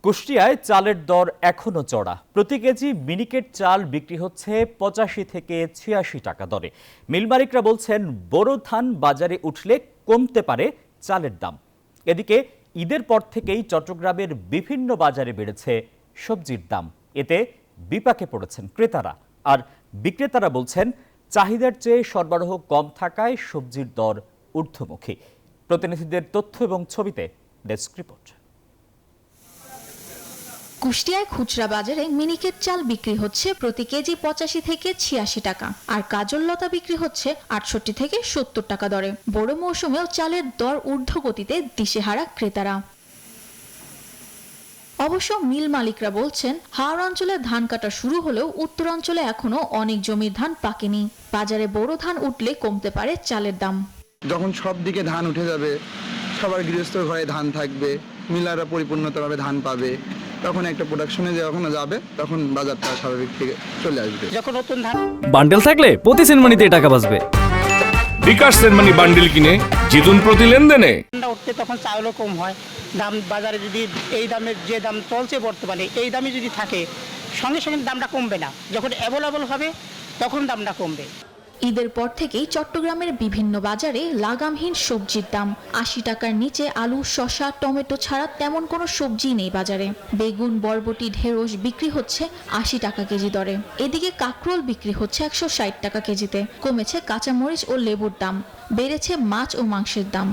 কুষ্টিয়ায় চালের দর এখনো চড়া। প্রতি কেজি মিনিকেট চাল বিক্রি হচ্ছে 85 থেকে 86 টাকা দরে। মিল মালিকরা বলছেন বোরো ধান বাজারে উঠলে কমতে পারে চালের দাম। এদিকে ঈদের পর থেকেই চট্টগ্রামের বিভিন্ন বাজারে বেড়েছে সবজির দাম। এতে বিপাকে পড়েছেন ক্রেতারা, আর বিক্রেতারা বলছেন চাহিদার চেয়ে সরবরাহ কম থাকায় সবজির দর ঊর্ধ্বমুখী। প্রতিনিধিদের তথ্য এবং ছবিতে ডেস্ক রিপোর্ট। কুষ্টিয়ায় খুচরা বাজারে মিনিকেট চাল বিক্রি হচ্ছে প্রতি কেজি 85 থেকে 86 টাকা, আর কাজল লতা বিক্রি হচ্ছে 68 থেকে 70 টাকা দরে। বড় মৌসুমেও চালের দর ঊর্ধ্বগতিতে দিশেহারা ক্রেতারা। অবশ্য মিল মালিকরা বলছেন হাওড় অঞ্চলে ধান কাটা শুরু হলেও উত্তরাঞ্চলে এখনো অনেক জমির ধান পাকেনি। বাজারে বড় ধান উঠলে কমতে পারে চালের দাম। যখন সব দিকে ধান উঠে যাবে, সবার গৃহস্থ ঘরে ধান থাকবে, মিলাররা পরিপূর্ণতাভাবে ধান পাবে, তখন একটা প্রোডাকশনে যখন যাবে তখন বাজারটা স্বাভাবিক থেকে চলে আসবে। যখন নতুন ধান বান্ডেল থাকলে প্রতি সেনমানিতে টাকা বাঁচবে। বিকাশ সেনমানি বান্ডেল কিনে জিতুন প্রতি লেনদেনে। ধানটা উঠতে তখন চাউলও কম হয়। দাম বাজারে যদি এই দামে যে দাম চলছে বর্তমানে এই দামে যদি থাকে, সঙ্গে সঙ্গে দামটা কমবে না। যখন অ্যাভেলেবল হবে তখন দামটা কমবে। ঈদের পর থেকেই চট্টগ্রামের বিভিন্ন বাজারে লাগামহীন সবজির দাম। 80 টাকার নিচে আলু, শসা, টমেটো ছাড়া তেমন কোনো সবজি নেই বাজারে। বেগুন, বরবটি, ঢেঁড়স বিক্রি হচ্ছে 80 টাকা কেজি দরে। এদিকে কাঁকরোল বিক্রি হচ্ছে 160 টাকা কেজিতে। কমেছে কাঁচামরিচ ও লেবুর দাম, বেড়েছে মাছ ও মাংসের দাম।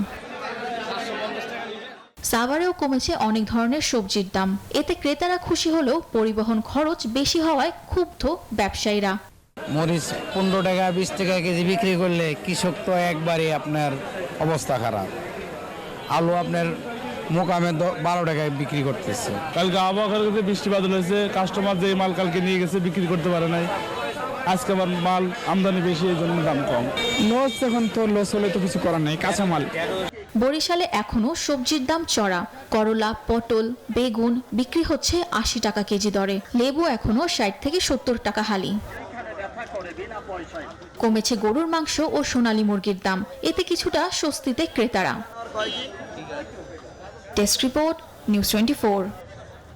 সাভারেও কমেছে অনেক ধরনের সবজির দাম। এতে ক্রেতারা খুশি হলেও পরিবহন খরচ বেশি হওয়ায় ক্ষুব্ধ ব্যবসায়ীরা। মরিচ 15 টাকা 20 টাকা কেজি বিক্রি করলে কৃষক তো একবারে আপনার অবস্থা খারাপ। আলু আপনার মোকামে 12 টাকায় বিক্রি করতেছে। কালকে আবহাওয়ার কাছে বৃষ্টি বাদল হয়েছে, কাস্টমার যে মাল কালকে নিয়ে গেছে বিক্রি করতে পারে নাই। আজকে আবার মাল আমদানি বেশি, এই জন্য দাম কম। লস এখন তো লস হলে তো কিছু করার নাই, কাঁচামাল। বরিশালে এখনো সবজির দাম চড়া। করলা, পটল, বেগুন বিক্রি হচ্ছে 80 টাকা কেজি দরে। লেবু এখনো 60 থেকে 70 টাকা হালি। কমেছে গরুর মাংস ও সোনালী মুরগির দাম। এতে কিছুটা স্বস্তিতে ক্রেতারা। Test report, news 24।